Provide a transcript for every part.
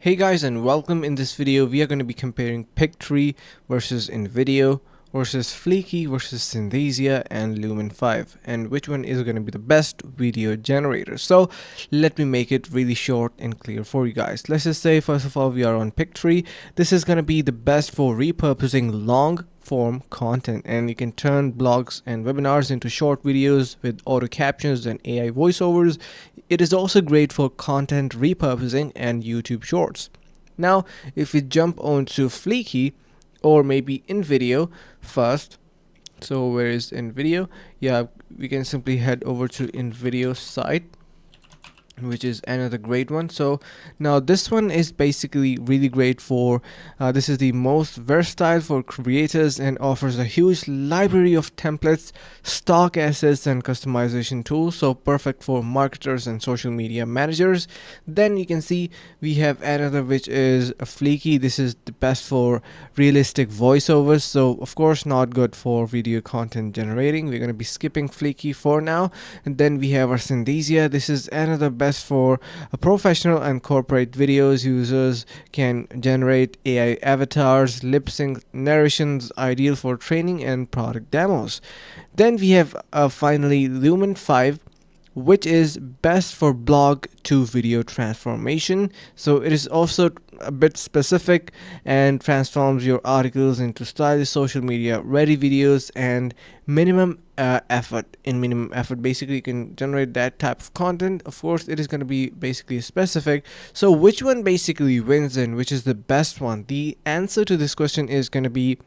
Hey guys, and welcome. In this video we are going to be comparing Pictory versus InVideo versus Fliki versus Synthesia and Lumen5, and which one is going to be the best video generator. So let me make it really short and clear for you guys. Let's just say first of all we are on Pictory. This is going to be the best for repurposing long form content, and you can turn blogs and webinars into short videos with auto captions and AI voiceovers. It is also great for content repurposing and YouTube shorts. Now if we jump onto Fliki or maybe InVideo first, so where is InVideo? Yeah, we can simply head over to InVideo site, which is another great one. So now this one is basically really great for this is the most versatile for creators and offers a huge library of templates, stock assets and customization tools, so perfect for marketers and social media managers. Then you can see we have another, which is a Fliki. This is the best for realistic voiceovers, so of course not good for video content generating. We're going to be skipping Fliki for now. And then we have our Synthesia. This is another best for professional and corporate videos. Users can generate AI avatars, lip sync narrations, ideal for training and product demos. Then we have finally Lumen5, which is best for blog to video transformation. So it is also a bit specific and transforms your articles into stylish social media ready videos and minimum effort. In minimum effort, basically you can generate that type of content. Of course it is going to be basically specific. So which one basically wins and which is the best one? The answer to this question is going to be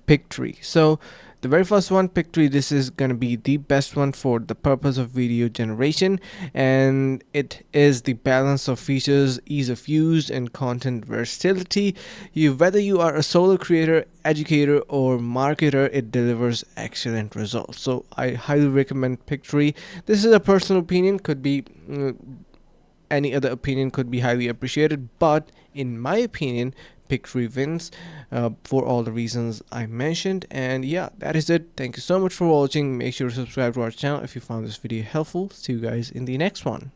Pictory. So the very first one, Pictory, this is going to be the best one for the purpose of video generation, and it is the balance of features, ease of use and content versatility. Whether you are a solo creator, educator or marketer, it delivers excellent results. So I highly recommend Pictory. This is a personal opinion, could be any other opinion could be highly appreciated, but in my opinion Pictory wins for all the reasons I mentioned. And yeah, that is it. Thank you so much for watching. Make sure to subscribe to our channel if you found this video helpful. See you guys in the next one.